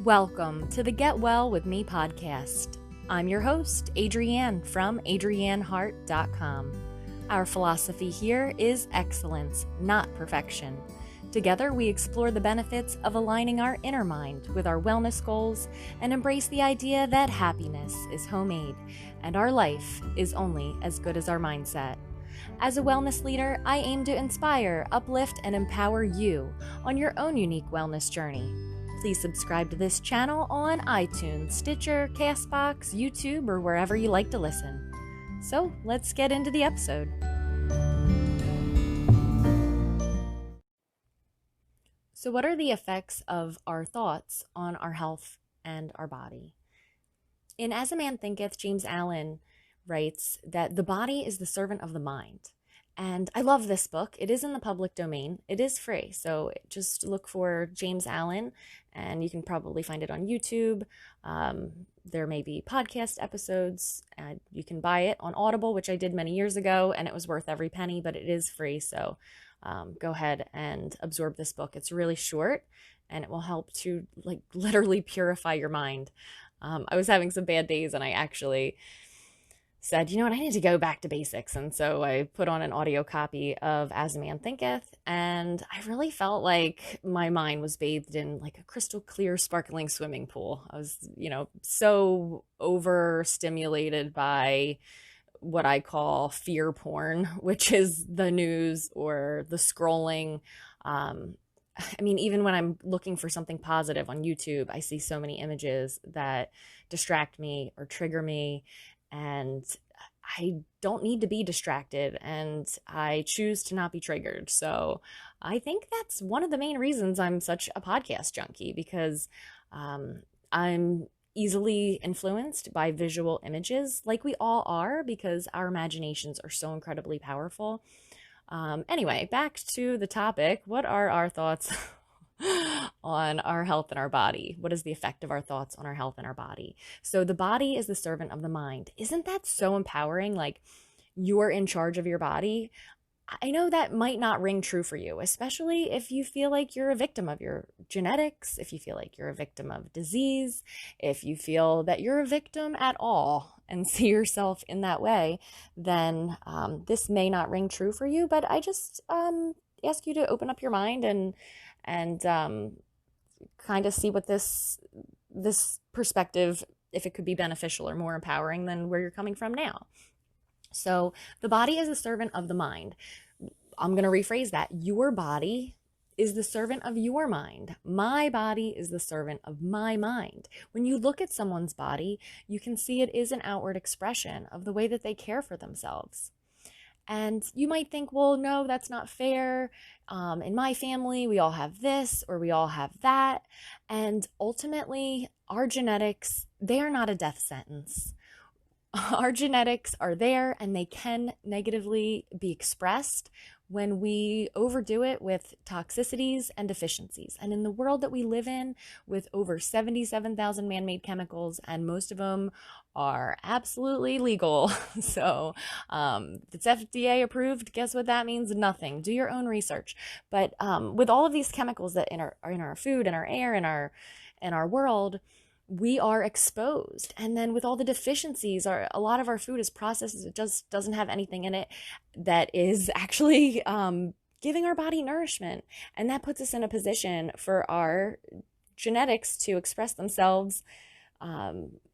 Welcome to the Get Well With Me podcast. I'm your host, Adrienne from adrienneheart.com. Our philosophy here is excellence, not perfection. Together, we explore the benefits of aligning our inner mind with our wellness goals and embrace the idea that happiness is homemade and our life is only as good as our mindset. As a wellness leader, I aim to inspire, uplift, and empower you on your own unique wellness journey. Please subscribe to this channel on iTunes, Stitcher, Castbox, YouTube, or wherever you like to listen. So let's get into the episode. So what are the effects of our thoughts on our health and our body? In As a Man Thinketh, James Allen writes that the body is the servant of the mind. And I love this book. It is in the public domain. It is free. So just look for James Allen and you can probably find it on YouTube. There may be podcast episodes. You can buy it on Audible, which I did many years ago, and it was worth every penny, but it is free. So go ahead and absorb this book. It's really short and it will help to literally purify your mind. I was having some bad days and I actually said, you know what, I need to go back to basics. And so I put on an audio copy of As a Man Thinketh, and I really felt like my mind was bathed in like a crystal clear, sparkling swimming pool. I was, so overstimulated by what I call fear porn, which is the news or the scrolling. Even when I'm looking for something positive on YouTube, I see so many images that distract me or trigger me. And I don't need to be distracted, and I choose to not be triggered. So I think that's one of the main reasons I'm such a podcast junkie, because I'm easily influenced by visual images, like we all are, because our imaginations are so incredibly powerful. Anyway, back to the topic. What are our thoughts on our health and our body? What is the effect of our thoughts on our health and our body? So the body is the servant of the mind. Isn't that so empowering? Like, you're in charge of your body. I know that might not ring true for you, especially if you feel like you're a victim of your genetics, if you feel like you're a victim of disease, if you feel that you're a victim at all and see yourself in that way, then this may not ring true for you. But I just ask you to open up your mind and kind of see what this perspective, if it could be beneficial or more empowering than where you're coming from now. So the body is a servant of the mind. I'm going to rephrase that. Your body is the servant of your mind. My body is the servant of my mind. When you look at someone's body, you can see it is an outward expression of the way that they care for themselves. And you might think, well, no, that's not fair. In my family, we all have this or we all have that. And ultimately, our genetics, they are not a death sentence. Our genetics are there and they can negatively be expressed when we overdo it with toxicities and deficiencies. And in the world that we live in, with over 77,000 man-made chemicals, and most of them are absolutely legal. So if it's FDA approved, guess what that means? Nothing. Do your own research. But with all of these chemicals that are in our food and our air and our world, we are exposed. And then with all the deficiencies, a lot of our food is processed. It just doesn't have anything in it that is actually giving our body nourishment. And that puts us in a position for our genetics to express themselves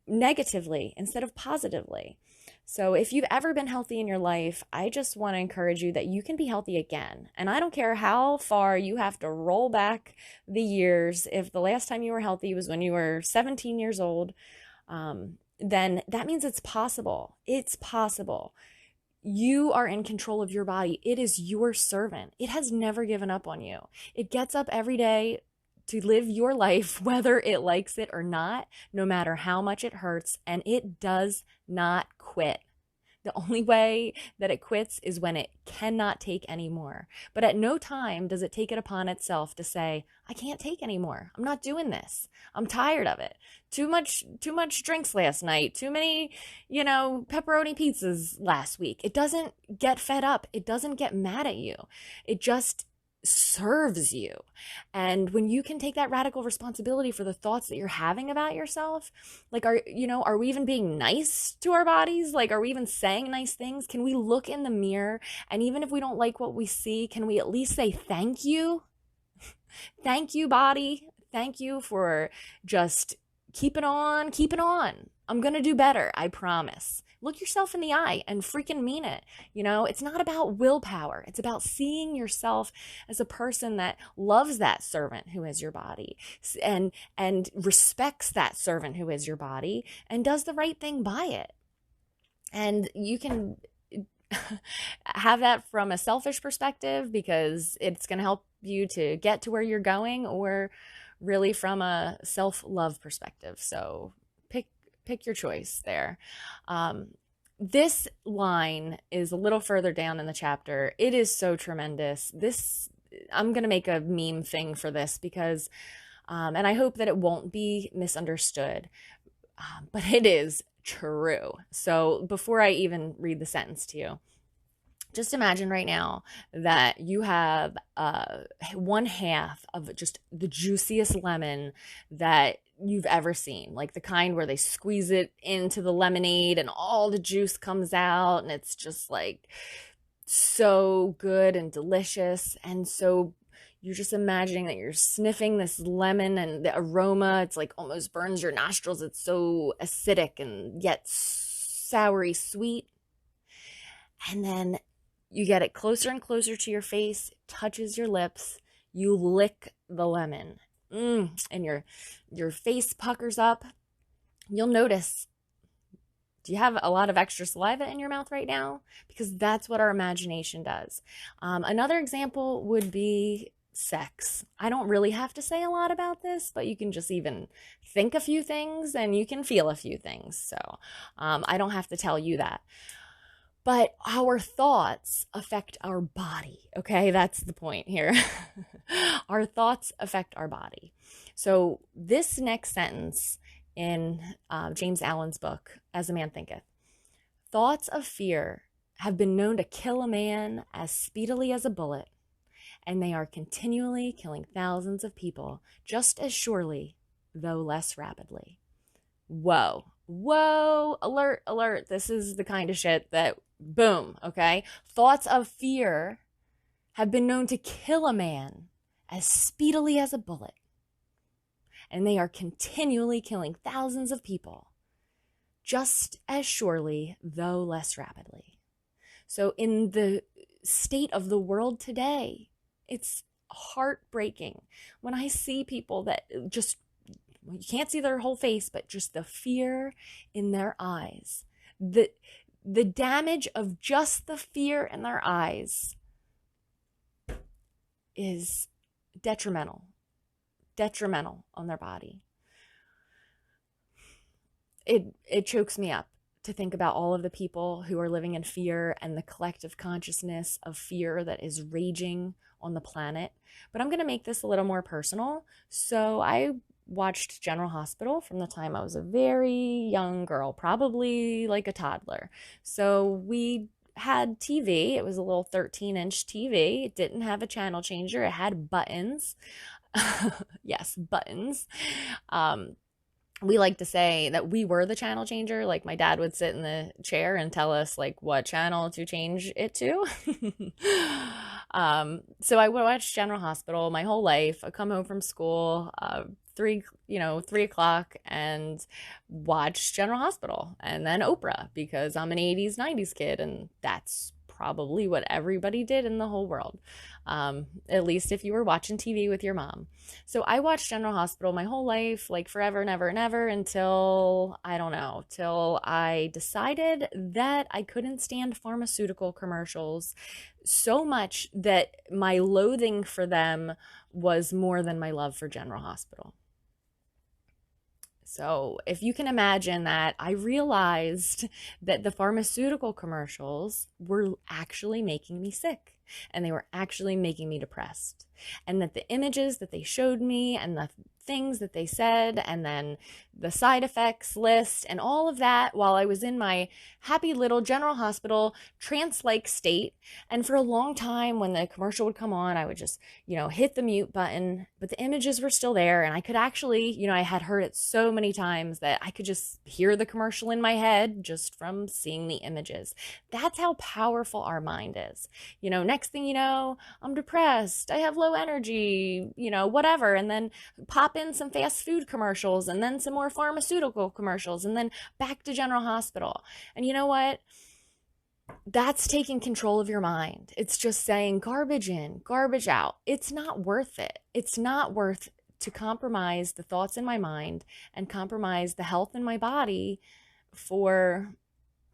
negatively instead of positively. So if you've ever been healthy in your life, I just want to encourage you that you can be healthy again. And I don't care how far you have to roll back the years. If the last time you were healthy was when you were 17 years old, then that means it's possible. It's possible. You are in control of your body. It is your servant. It has never given up on you. It gets up every day to live your life, whether it likes it or not, no matter how much it hurts, and it does not quit. The only way that it quits is when it cannot take anymore. But at no time does it take it upon itself to say, I can't take anymore. I'm not doing this. I'm tired of it. Too much drinks last night. Too many, pepperoni pizzas last week. It doesn't get fed up. It doesn't get mad at you. It just serves you. And when you can take that radical responsibility for the thoughts that you're having about yourself, like, are we even being nice to our bodies? Like, are we even saying nice things? Can we look in the mirror, and even if we don't like what we see, can we at least say thank you? Thank you, body. Thank you for just keeping on, keeping on. I'm going to do better. I promise. Look yourself in the eye and freaking mean it. It's not about willpower. It's about seeing yourself as a person that loves that servant who is your body, and respects that servant who is your body, and does the right thing by it. And you can have that from a selfish perspective because it's going to help you to get to where you're going, or really from a self-love perspective. So pick your choice there. This line is a little further down in the chapter. It is so tremendous. I'm going to make a meme thing for this because, and I hope that it won't be misunderstood, but it is true. So before I even read the sentence to you, just imagine right now that you have one half of just the juiciest lemon that you've ever seen, like the kind where they squeeze it into the lemonade and all the juice comes out, and it's just like so good and delicious. And so you're just imagining that you're sniffing this lemon, and the aroma, it's like almost burns your nostrils. It's so acidic and yet soury sweet. And then you get it closer and closer to your face, touches your lips, you lick the lemon, and your face puckers up. You'll notice, do you have a lot of extra saliva in your mouth right now? Because that's what our imagination does. Another example would be sex. I don't really have to say a lot about this, but you can just even think a few things and you can feel a few things. So I don't have to tell you that. But our thoughts affect our body, okay? That's the point here. Our thoughts affect our body. So this next sentence in James Allen's book, As a Man Thinketh, thoughts of fear have been known to kill a man as speedily as a bullet, and they are continually killing thousands of people just as surely, though less rapidly. Whoa, alert, alert. This is the kind of shit that, boom, okay? Thoughts of fear have been known to kill a man as speedily as a bullet, and they are continually killing thousands of people just as surely, though less rapidly. So in the state of the world today, it's heartbreaking when I see people that just, you can't see their whole face, but just the fear in their eyes, the damage of just the fear in their eyes is detrimental on their body. It chokes me up to think about all of the people who are living in fear and the collective consciousness of fear that is raging on the planet. But I'm going to make this a little more personal. So I watched General Hospital from the time I was a very young girl, probably like a toddler. So we had TV. It was a little 13-inch TV. It didn't have a channel changer. It had buttons. Yes, buttons. We like to say that we were the channel changer. Like my dad would sit in the chair and tell us like what channel to change it to. So I would watch General Hospital my whole life. I come home from school, 3 o'clock, and watch General Hospital, and then Oprah, because I'm an 80s, 90s kid, and that's probably what everybody did in the whole world. At least if you were watching TV with your mom. So I watched General Hospital my whole life, like forever and ever and ever, until, I don't know, till I decided that I couldn't stand pharmaceutical commercials so much that my loathing for them was more than my love for General Hospital. So if you can imagine that, I realized that the pharmaceutical commercials were actually making me sick, and they were actually making me depressed, and that the images that they showed me and the things that they said, and then the side effects list and all of that while I was in my happy little general hospital trance-like state. And for a long time, when the commercial would come on, I would just, hit the mute button, but the images were still there. And I could actually, I had heard it so many times that I could just hear the commercial in my head just from seeing the images. That's how powerful our mind is. Next thing you know, I'm depressed, I have low energy, whatever. And then pop in some fast food commercials, and then some more pharmaceutical commercials, and then back to general hospital. And you know what? That's taking control of your mind. It's just saying garbage in, garbage out. It's not worth it. It's not worth to compromise the thoughts in my mind and compromise the health in my body for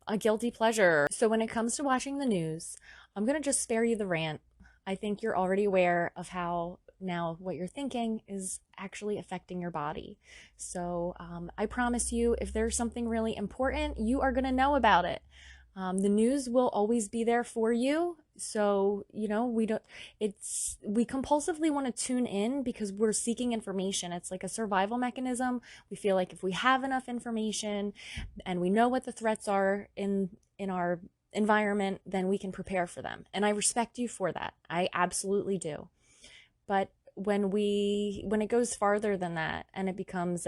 a guilty pleasure. So when it comes to watching the news, I'm going to just spare you the rant. I think you're already aware of how now what you're thinking is actually affecting your body. So I promise you, if there's something really important, you are going to know about it. The news will always be there for you. So, we compulsively want to tune in because we're seeking information. It's like a survival mechanism. We feel like if we have enough information and we know what the threats are in our environment, then we can prepare for them. And I respect you for that. I absolutely do. But when it goes farther than that and it becomes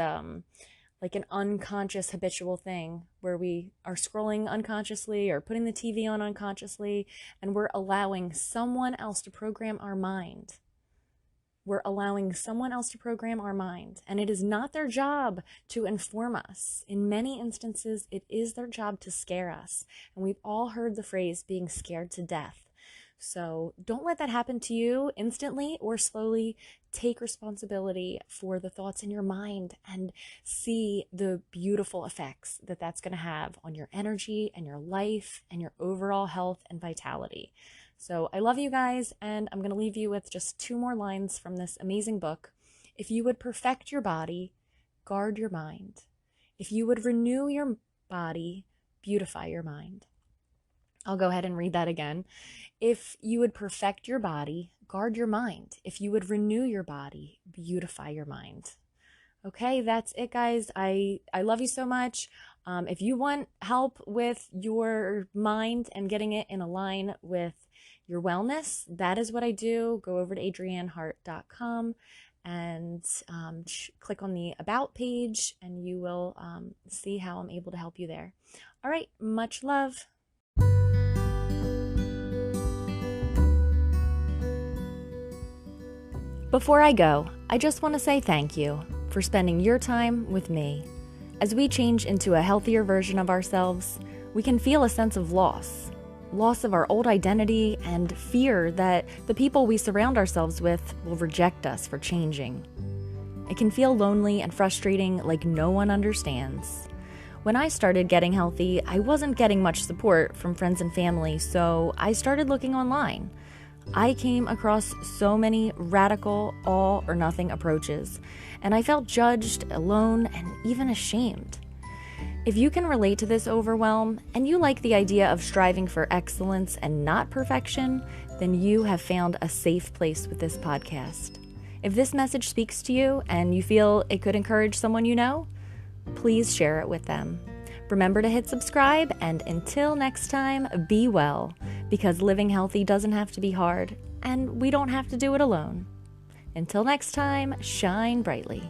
like an unconscious habitual thing where we are scrolling unconsciously or putting the TV on unconsciously, and we're allowing someone else to program our mind. We're allowing someone else to program our mind, and it is not their job to inform us. In many instances, it is their job to scare us. And we've all heard the phrase being scared to death. So don't let that happen to you instantly or slowly. Take responsibility for the thoughts in your mind and see the beautiful effects that that's going to have on your energy and your life and your overall health and vitality. So I love you guys, and I'm going to leave you with just 2 more lines from this amazing book. If you would perfect your body, guard your mind. If you would renew your body, beautify your mind. I'll go ahead and read that again. If you would perfect your body, guard your mind. If you would renew your body, beautify your mind. Okay, that's it, guys. I love you so much. If you want help with your mind and getting it in a line with your wellness, that is what I do. Go over to adriannehart.com and click on the About page, and you will see how I'm able to help you there. All right, much love. Before I go, I just want to say thank you for spending your time with me. As we change into a healthier version of ourselves, we can feel a sense of loss of our old identity, and fear that the people we surround ourselves with will reject us for changing. It can feel lonely and frustrating, like no one understands. When I started getting healthy, I wasn't getting much support from friends and family, so I started looking online. I came across so many radical all or nothing approaches, and I felt judged, alone, and even ashamed. If you can relate to this overwhelm, and you like the idea of striving for excellence and not perfection, then you have found a safe place with this podcast. If this message speaks to you and you feel it could encourage someone you know, please share it with them. Remember to hit subscribe, and until next time, be well, because living healthy doesn't have to be hard, and we don't have to do it alone. Until next time, shine brightly.